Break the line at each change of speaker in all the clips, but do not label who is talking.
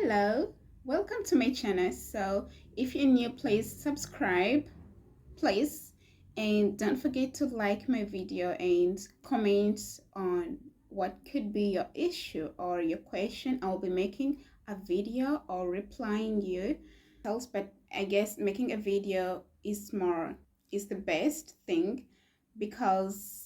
Hello, welcome to my channel. So, if you're new, please subscribe, please, and don't forget to like my video and comment on what could be your issue or your question. I'll be making a video or replying you. But I guess making a video is the best thing because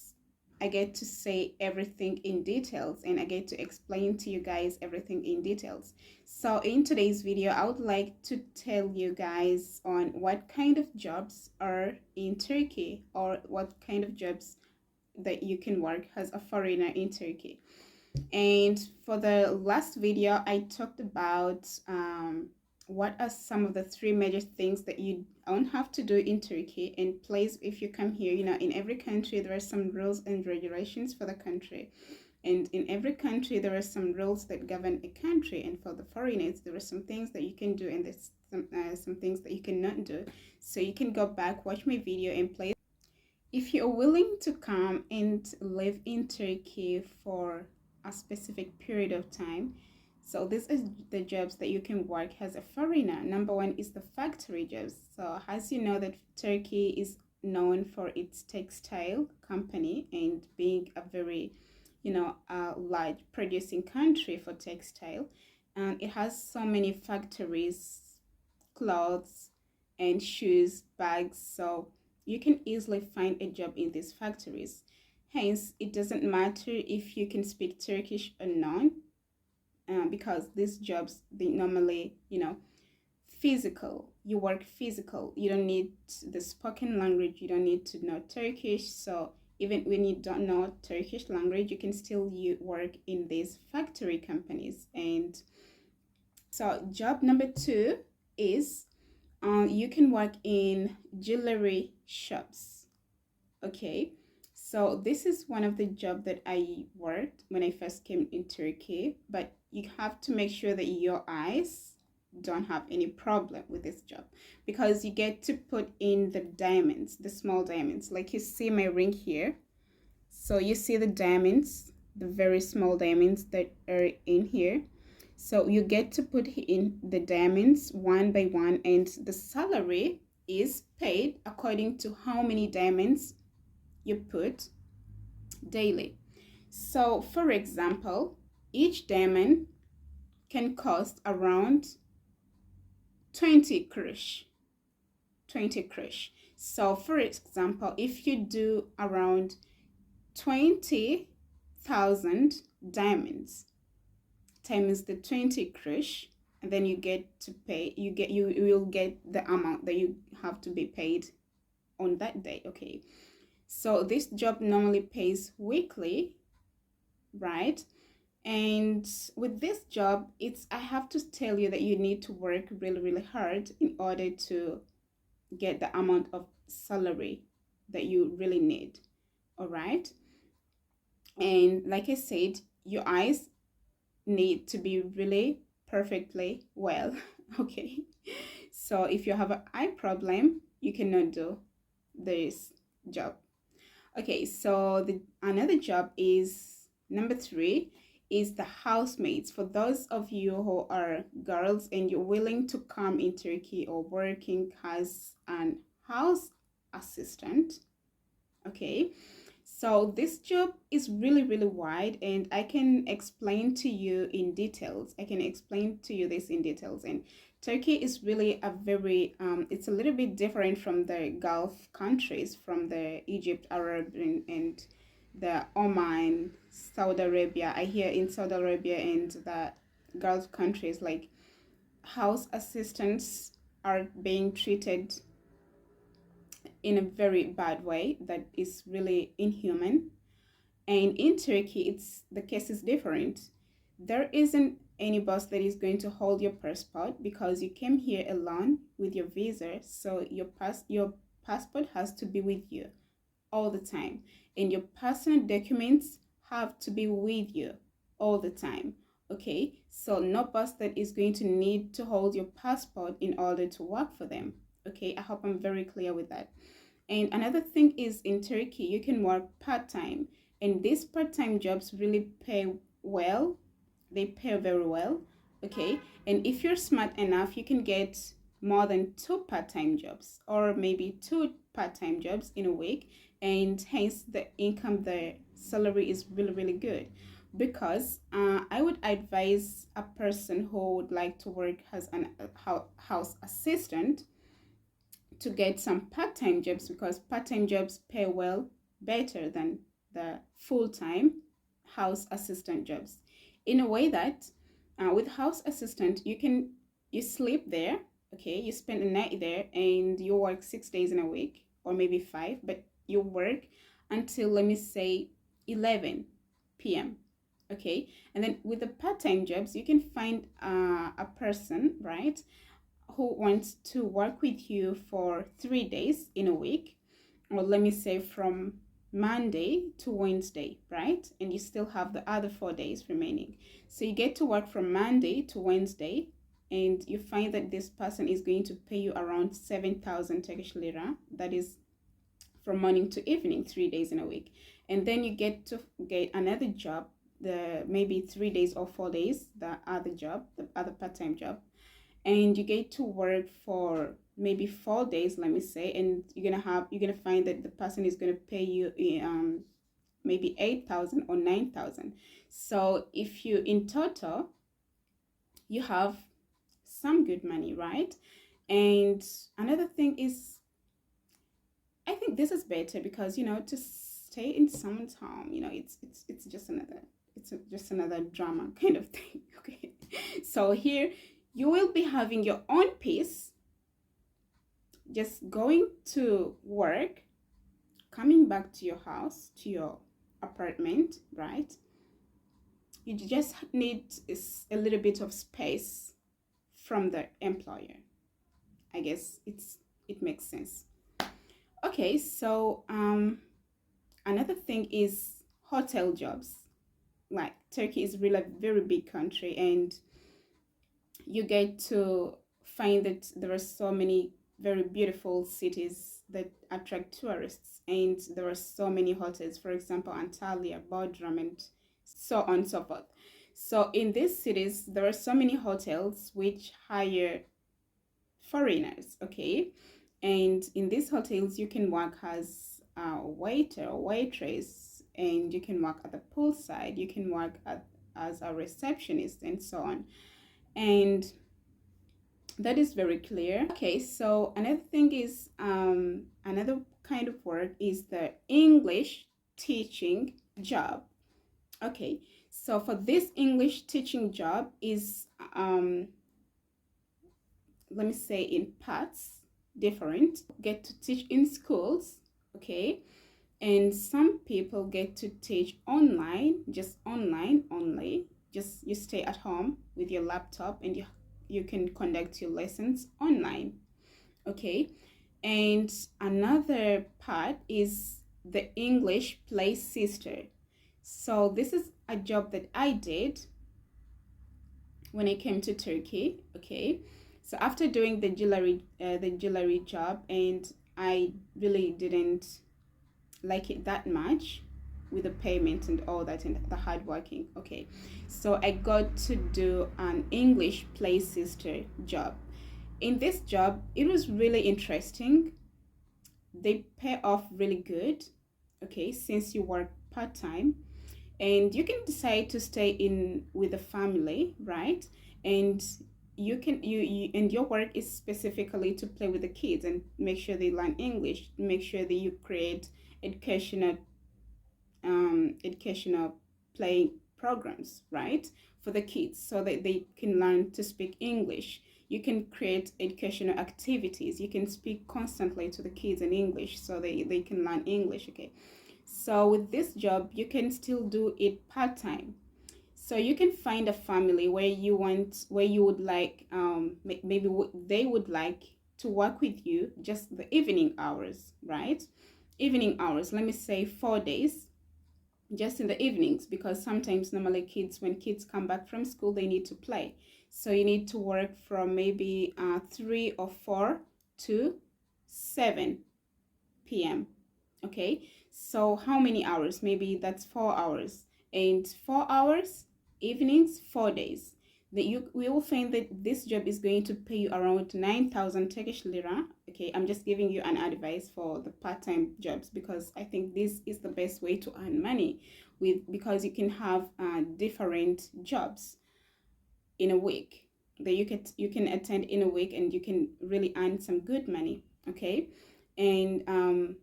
I get to say everything in details and I get to explain to you guys everything in details. So in today's video, I would like to tell you guys on what kind of jobs are in Turkey or what kind of jobs that you can work as a foreigner in Turkey. And for the last video, I talked about what are some of the three major things that you don't have to do in Turkey. And please, if you come here, in every country, there are some rules and regulations for the country. And in every country, there are some rules that govern a country. And for the foreigners, there are some things that you can do and there's some things that you cannot do. So you can go back, watch my video, and play. If you're willing to come and live in Turkey for a specific period of time, so this is the jobs that you can work as a foreigner. Number one is the factory jobs. So as you know that Turkey is known for its textile company and being a very, a large producing country for textile. And it has so many factories, clothes and shoes, bags. So you can easily find a job in these factories. Hence, it doesn't matter if you can speak Turkish or not, because these jobs, they normally, physical. You work physical. You don't need the spoken language. You don't need to know Turkish. So even when you don't know Turkish language, you can still work in these factory companies. And so job number two is you can work in jewelry shops. Okay, so this is one of the job that I worked when I first came in Turkey, but you have to make sure that your eyes don't have any problem with this job because you get to put in the diamonds, the small diamonds, like you see my ring here. So you see the diamonds, the very small diamonds that are in here. So you get to put in the diamonds one by one, and the salary is paid according to how many diamonds you put daily. So for example, each diamond can cost around 20 kurush. 20 kurush. So for example, if you do around 20,000 diamonds times the 20 kurush, and then you get to pay, you will get the amount that you have to be paid on that day. Okay, so this job normally pays weekly, right? And with this job, I have to tell you that you need to work really, really hard in order to get the amount of salary that you really need. All right, and like I said, your eyes need to be really perfectly well. Okay, so if you have an eye problem, you cannot do this job. Okay, so the another job is number three is the housemaids. For those of you who are girls and you're willing to come in Turkey or working as an house assistant. Okay, so this job is really, really wide, and I can explain to you in details. I can explain to you this in details. And Turkey is really a very, it's a little bit different from the Gulf countries, from the Egypt, Arab, and the Oman, Saudi Arabia. I hear in Saudi Arabia and the Gulf countries, like house assistants are being treated in a very bad way that is really inhuman. And in Turkey, the case is different. There isn't any boss that is going to hold your passport because you came here alone with your visa. So your passport has to be with you all the time, and your personal documents have to be with you all the time. Okay, so no boss that is going to need to hold your passport in order to work for them. Okay, I hope I'm very clear with that. And another thing is in Turkey, you can work part-time, and these part-time jobs really pay well. They pay very well. Okay, and if you're smart enough, you can get more than two part-time jobs, or maybe two part-time jobs in a week, and hence the income, the salary is really really good. Because I would advise a person who would like to work as an house assistant to get some part-time jobs, because part-time jobs pay well, better than the full-time house assistant jobs, in a way that with house assistant you sleep there, okay, you spend a night there and you work 6 days in a week, or maybe five, but you work until, let me say, 11 p.m. Okay, and then with the part-time jobs you can find a person, right, who wants to work with you for 3 days in a week, or let me say from Monday to Wednesday, right? And you still have the other 4 days remaining. So you get to work from Monday to Wednesday, and you find that this person is going to pay you around 7,000 Turkish lira. That is from morning to evening, 3 days in a week. And then you get to get another job, the maybe 3 days or 4 days, the other job, the other part-time job, and you get to work for maybe 4 days, let me say, and you're gonna find that the person is gonna pay you maybe 8,000 or 9,000. So if you in total you have some good money, right? And another thing is, I think this is better because to stay in someone's home, it's just another, just another drama kind of thing. Okay, so here you will be having your own peace, just going to work, coming back to your house, to your apartment, right? You just need a little bit of space from the employer. I guess it makes sense. Okay, so another thing is hotel jobs. Like, Turkey is really a very big country, and you get to find that there are so many very beautiful cities that attract tourists, and there are so many hotels, for example Antalya, Bodrum, and so on and so forth. So in these cities there are so many hotels which hire foreigners, okay, and in these hotels you can work as a waiter or waitress, and you can work at the poolside, you can work as a receptionist, and so on. And that is very clear. Okay, so another thing is another kind of work is the English teaching job. Okay, so for this English teaching job is let me say in parts different. Get to teach in schools, okay, and some people get to teach online, just online only. Just you stay at home with your laptop and you can conduct your lessons online, okay. And another part is the English play sister. So this is a job that I did when I came to Turkey, okay. So after doing the jewelry job, and I really didn't like it that much with the payment and all that and the hard working, okay, so I got to do an English play sister job. In this job it was really interesting. They pay off really good, okay, since you work part-time, and you can decide to stay in with the family, right? And you and your work is specifically to play with the kids and make sure they learn English, make sure that you create educational educational playing programs, right, for the kids so that they can learn to speak English. You can create educational activities, you can speak constantly to the kids in English so they can learn English, okay. So with this job you can still do it part-time. So you can find a family where you would like maybe they would like to work with you just the evening hours, right? Evening hours, let me say 4 days, just in the evenings, because sometimes normally when kids come back from school they need to play. So you need to work from maybe 3 or 4 to 7 p.m. Okay, so how many hours? Maybe that's 4 hours, and 4 hours evenings, 4 days. we will find that this job is going to pay you around 9,000 Turkish lira. Okay, I'm just giving you an advice for the part-time jobs because I think this is the best way to earn money because you can have different jobs in a week that you can attend in a week, and you can really earn some good money. Okay, and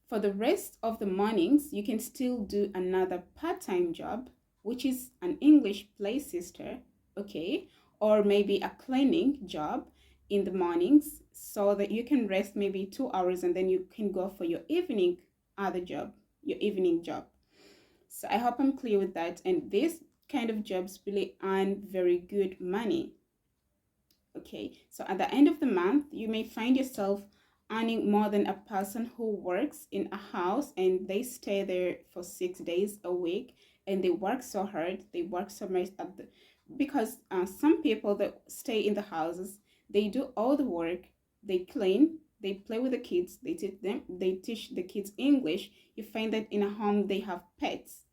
for the rest of the mornings, you can still do another part-time job, which is an English play sister, okay, or maybe a cleaning job in the mornings, so that you can rest maybe 2 hours and then you can go for your evening job. So I hope I'm clear with that. And these kind of jobs really earn very good money. Okay, so at the end of the month, you may find yourself earning more than a person who works in a house and they stay there for 6 days a week, and they work so hard, they work so much because some people that stay in the houses, they do all the work, they clean, they play with the kids, they teach the kids English. You find that in a home they have pets,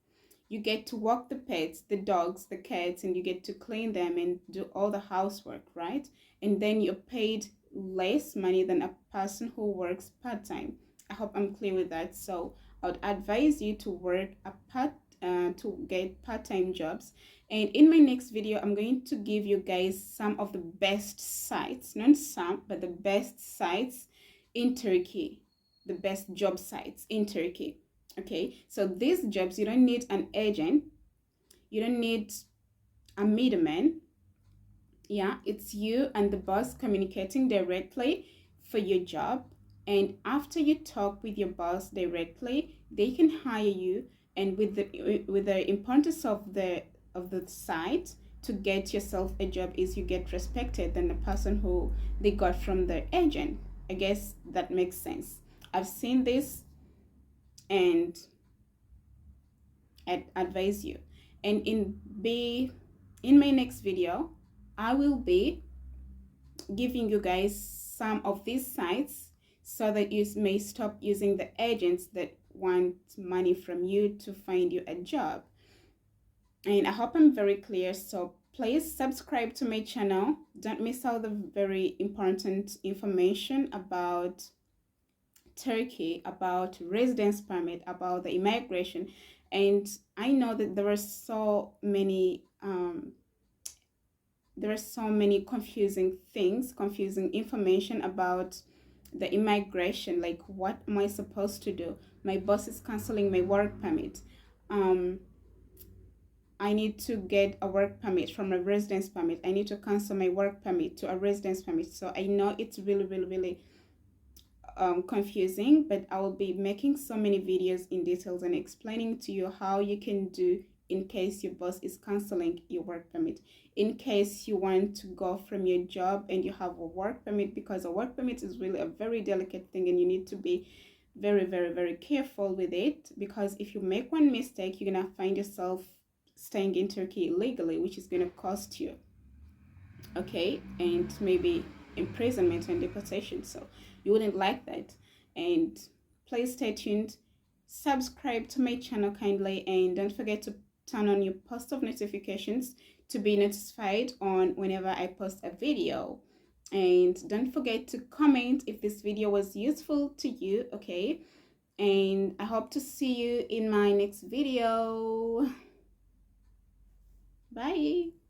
you get to walk the pets, the dogs, the cats, and you get to clean them and do all the housework, right? And then you're paid less money than a person who works part-time. I hope I'm clear with that. So I would advise you to work to get part-time jobs. And in my next video, I'm going to give you guys some of the best sites, not some, but the best sites in Turkey, the best job sites in Turkey. Okay, so these jobs, you don't need an agent, you don't need a middleman. Yeah, it's you and the boss communicating directly for your job. And after you talk with your boss directly, they can hire you. And with the importance of the site to get yourself a job is you get respected than the person who they got from the agent. I guess that makes sense. I've seen this, and I advise you. And in my next video, I will be giving you guys some of these sites so that you may stop using the agents that want money from you to find you a job. And I hope I'm very clear. So please subscribe to my channel. Don't miss out the very important information about Turkey, about residence permit, about the immigration. And I know that there are so many confusing things, confusing information about the immigration. Like, what am I supposed to do? My boss is canceling my work permit. I need to get a work permit from a residence permit. I need to cancel my work permit to a residence permit. So I know it's really, really, really confusing, but I will be making so many videos in details and explaining to you how you can do in case your boss is canceling your work permit, in case you want to go from your job and you have a work permit, because a work permit is really a very delicate thing and you need to be very, very, very careful with it, because if you make one mistake, you're gonna find yourself staying in Turkey illegally, which is gonna cost you, okay, and maybe imprisonment and deportation. So you wouldn't like that. And please stay tuned, subscribe to my channel kindly, and don't forget to turn on your post of notifications to be notified on whenever I post a video. And don't forget to comment if this video was useful to you, okay? And I hope to see you in my next video. Bye.